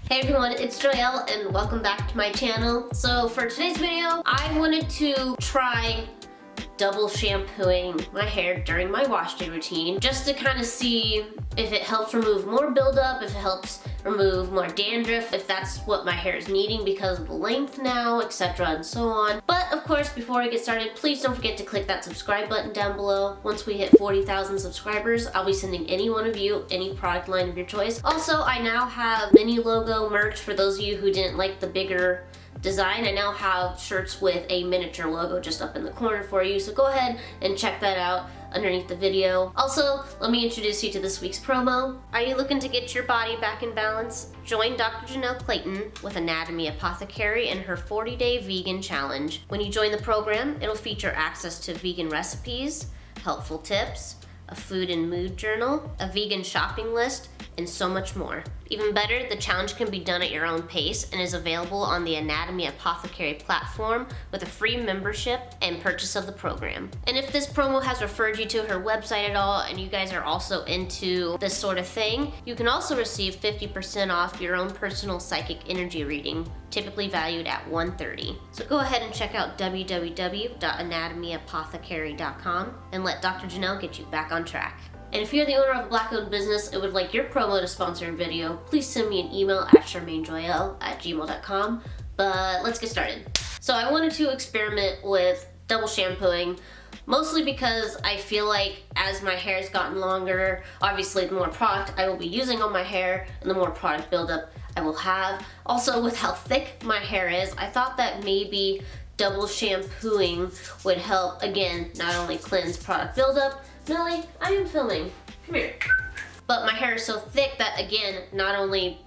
Hey everyone, it's Joyelle and welcome back to my channel. So for today's video, I wanted to try double shampooing my hair during my wash day routine just to kind of see if it helps remove more buildup, if it helps remove more dandruff, if that's what my hair is needing because of the length now, etc. and so on. But of course, before I get started, please don't forget to click that subscribe button down below. Once we hit 40,000 subscribers, I'll be sending any one of you any product line of your choice. Also, I now have mini logo merch for those of you who didn't like the bigger design. I now have shirts with a miniature logo just up in the corner for you, so go ahead and check that out underneath the video. Also, let me introduce you to this week's promo. Are you looking to get your body back in balance? Join Dr. Janelle Clayton with Anatomy Apothecary and her 40-day vegan challenge. When you join the program, it'll feature access to vegan recipes, helpful tips, a food and mood journal, a vegan shopping list, and so much more. Even better, the challenge can be done at your own pace and is available on the Anatomy Apothecary platform with a free membership and purchase of the program. And if this promo has referred you to her website at all and you guys are also into this sort of thing, you can also receive 50% off your own personal psychic energy reading, typically valued at $130. So go ahead and check out www.anatomyapothecary.com and let Dr. Janelle get you back on track. And if you're the owner of a black-owned business and would like your promo to sponsor a video, please send me an email at sharmainejoyel@gmail.com. But let's get started. So I wanted to experiment with double shampooing, mostly because I feel like as my hair has gotten longer, obviously the more product I will be using on my hair and the more product buildup I will have. Also, with how thick my hair is, I thought that maybe double shampooing would help, again, not only cleanse product buildup. Millie, I am filming. Come here. But my hair is so thick that, again, not only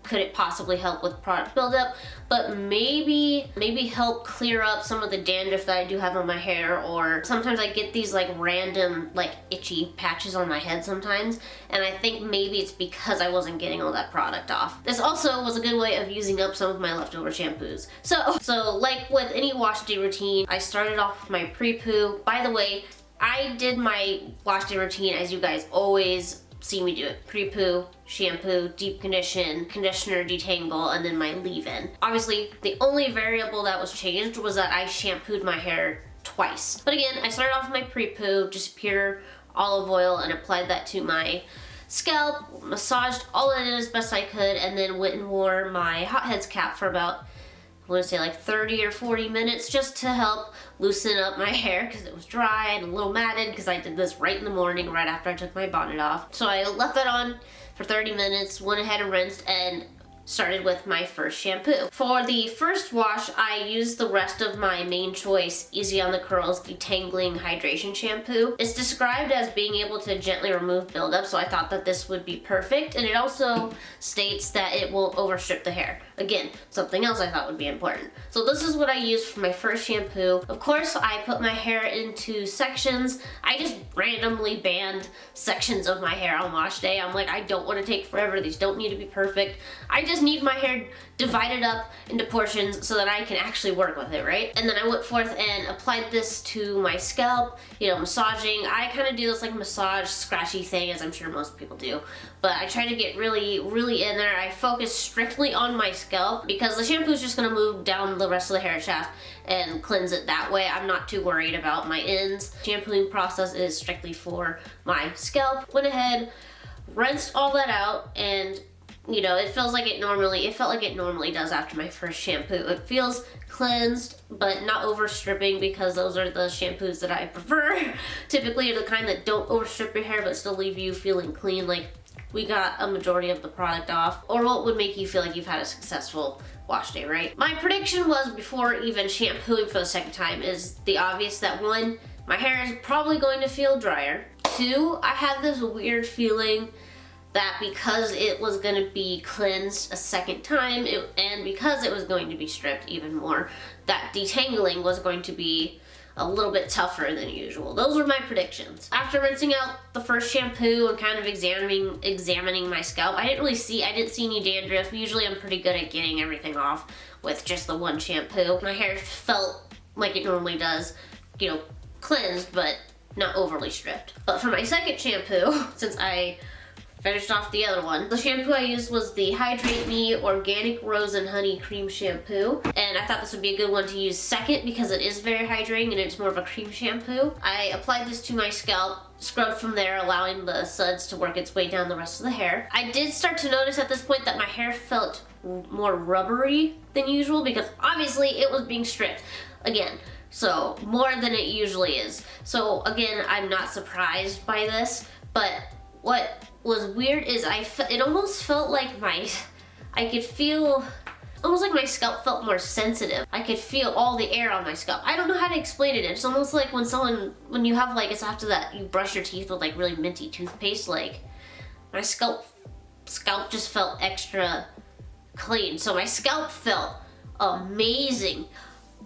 could it possibly help with product buildup, but maybe help clear up some of the dandruff that I do have on my hair, or sometimes I get these like random like itchy patches on my head sometimes, and I think maybe it's because I wasn't getting all that product off. This also was a good way of using up some of my leftover shampoos. So like with any wash day routine, I started off with my pre-poo. By the way, I did my wash day routine as you guys always see me do it. Pre-poo, shampoo, deep condition, conditioner, detangle, and then my leave-in. Obviously, the only variable that was changed was that I shampooed my hair twice. But again, I started off with my pre-poo, just pure olive oil, and applied that to my scalp, massaged all of it as best I could, and then went and wore my hotheads cap for about, I want to say like 30 or 40 minutes just to help loosen up my hair because it was dry and a little matted because I did this right in the morning, right after I took my bonnet off. So I left that on for 30 minutes, went ahead and rinsed, and started with my first shampoo. For the first wash, I used the rest of my Main Choice Easy on the Curls Detangling Hydration Shampoo. It's described as being able to gently remove buildup, so I thought that this would be perfect, and it also states that it will overstrip the hair. Again, something else I thought would be important. So this is what I used for my first shampoo. Of course, I put my hair into sections. I just randomly banned sections of my hair on wash day. I'm like, I don't want to take forever. These don't need to be perfect. I just need my hair divided up into portions so that I can actually work with it, right? And then I went forth and applied this to my scalp, you know, massaging. I kind of do this like massage scratchy thing, as I'm sure most people do, but I try to get really in there. I focus strictly on my scalp because the shampoo is just gonna move down the rest of the hair shaft and cleanse it that way. I'm not too worried about my ends. Shampooing process is strictly for my scalp. Went ahead, rinsed all that out, and you know, it felt like it normally does after my first shampoo. It feels cleansed, but not overstripping, because those are the shampoos that I prefer. Typically, are the kind that don't overstrip your hair, but still leave you feeling clean, like we got a majority of the product off, or what would make you feel like you've had a successful wash day, right? My prediction was, before even shampooing for the second time, is the obvious that 1, my hair is probably going to feel drier. 2, I had this weird feeling that because it was going to be cleansed a second time, and because it was going to be stripped even more, that detangling was going to be a little bit tougher than usual. Those were my predictions. After rinsing out the first shampoo and kind of examining my scalp, I didn't see any dandruff. Usually I'm pretty good at getting everything off with just the one shampoo. My hair felt like it normally does, you know, cleansed, but not overly stripped. But for my second shampoo, since I finished off the other one. The shampoo I used was the Hydrate Me Organic Rose and Honey Cream Shampoo. And I thought this would be a good one to use second because it is very hydrating and it's more of a cream shampoo. I applied this to my scalp, scrubbed from there, allowing the suds to work its way down the rest of the hair. I did start to notice at this point that my hair felt more rubbery than usual because obviously it was being stripped again. So more than it usually is. So again, I'm not surprised by this, but what was weird is it almost felt like I could feel, almost like my scalp felt more sensitive. I could feel all the air on my scalp. I don't know how to explain it. It's almost like when you have like, it's after that you brush your teeth with like really minty toothpaste, like my scalp just felt extra clean. So my scalp felt amazing,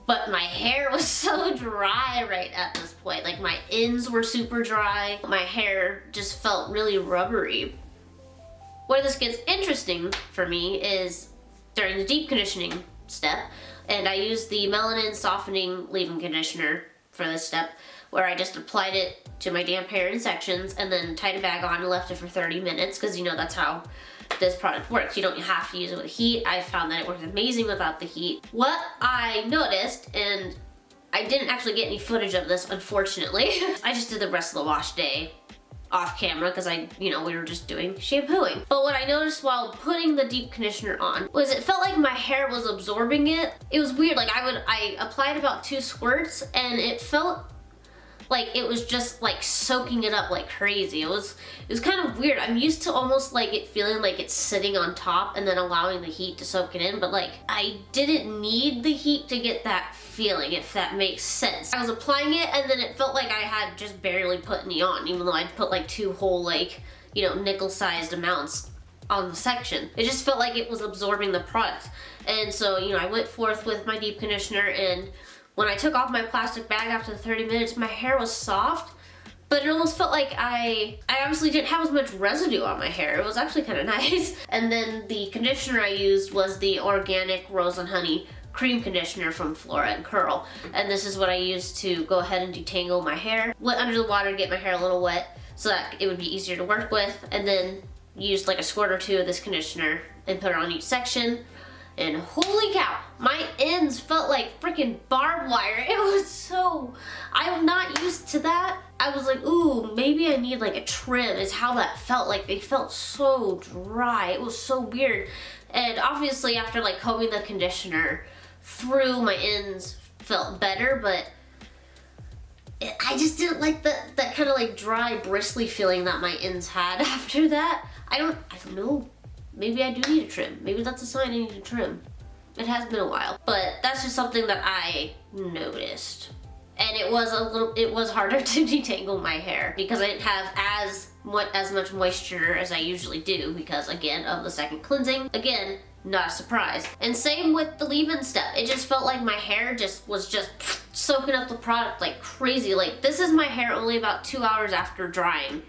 but my hair was so dry right at this point. Like my ends were super dry. My hair just felt really rubbery. Where this gets interesting for me is during the deep conditioning step, and I used the Melanin Softening Leave-In Conditioner for this step, where I just applied it to my damp hair in sections and then tied a bag on and left it for 30 minutes because you know that's how this product works. You don't have to use it with heat. I found that it works amazing without the heat. What I noticed, and I didn't actually get any footage of this unfortunately, I just did the rest of the wash day off camera because we were just doing shampooing. But what I noticed while putting the deep conditioner on was it felt like my hair was absorbing it. It was weird. Like I applied about 2 squirts and it felt like it was just like soaking it up like crazy. It was kind of weird. I'm used to almost like it feeling like it's sitting on top and then allowing the heat to soak it in, but like I didn't need the heat to get that feeling, if that makes sense. I was applying it and then it felt like I had just barely put any on, even though I'd put like 2 whole like, nickel-sized amounts on the section. It just felt like it was absorbing the product. And so, I went forth with my deep conditioner, and when I took off my plastic bag after the 30 minutes, my hair was soft, but it almost felt like I obviously didn't have as much residue on my hair. It was actually kind of nice. And then the conditioner I used was the Organic Rose and Honey Cream Conditioner from Flora and Curl. And this is what I used to go ahead and detangle my hair. Went under the water to get my hair a little wet so that it would be easier to work with, and then used like a squirt or 2 of this conditioner and put it on each section. And holy cow, my ends felt like freaking barbed wire. It was so, I'm not used to that. I was like, ooh, maybe I need like a trim is how that felt. Like they felt so dry. It was so weird. And obviously after like combing the conditioner through, my ends felt better, but I just didn't like that kind of like dry, bristly feeling that my ends had after that. I don't know. Maybe I do need a trim. Maybe that's a sign I need a trim. It has been a while, but that's just something that I noticed. And it was harder to detangle my hair because I didn't have as much moisture as I usually do because, again, of the second cleansing. Again, not a surprise. And same with the leave-in step. It just felt like my hair was just soaking up the product like crazy. Like, this is my hair only about 2 hours after drying,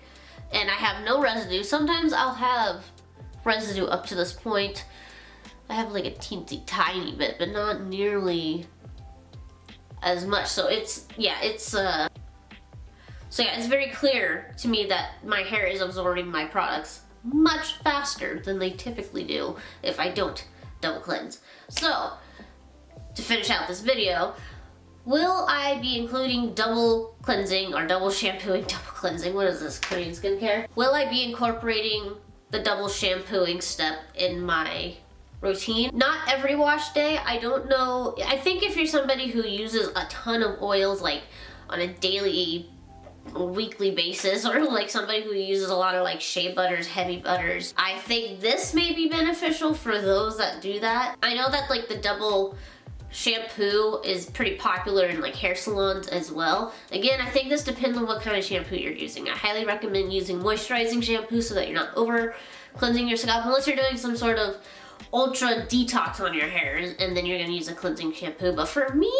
and I have no residue. Sometimes I'll have residue up to this point. I have like a teensy tiny bit, but not nearly as much. So it's very clear to me that my hair is absorbing my products much faster than they typically do if I don't double cleanse. So to finish out this video, will I be including double cleansing or double shampooing, double cleansing? What is this, Korean skincare? Will I be incorporating the double shampooing step in my routine? Not every wash day. I don't know. I think if you're somebody who uses a ton of oils like on a daily or weekly basis, or like somebody who uses a lot of like shea butters, heavy butters, I think this may be beneficial for those that do that. I know that like the double shampoo is pretty popular in like hair salons as well. Again, I think this depends on what kind of shampoo you're using. I highly recommend using moisturizing shampoo so that you're not over cleansing your scalp, unless you're doing some sort of ultra detox on your hair, and then you're gonna use a cleansing shampoo. But for me,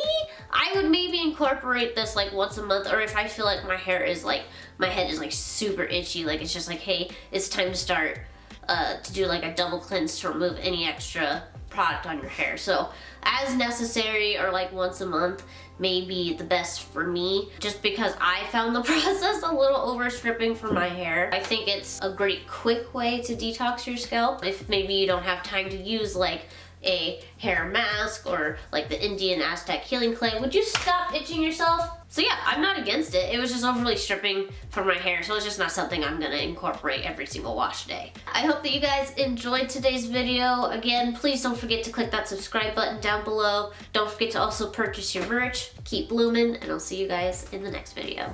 I would maybe incorporate this like once a month, or if I feel like my hair is like, my head is like super itchy, like it's just like, hey, it's time to start to do like a double cleanse to remove any extra product on your hair. So as necessary, or like once a month, may be the best for me, just because I found the process a little overstripping for my hair. I think it's a great quick way to detox your scalp. If maybe you don't have time to use like a hair mask or like the Indian Aztec healing clay, would you stop itching yourself? So yeah, I'm not against it. It was just overly stripping for my hair, so it's just not something I'm gonna incorporate every single wash day. I hope that you guys enjoyed today's video. Again, please don't forget to click that subscribe button down below. Don't forget to also purchase your merch. Keep blooming, and I'll see you guys in the next video.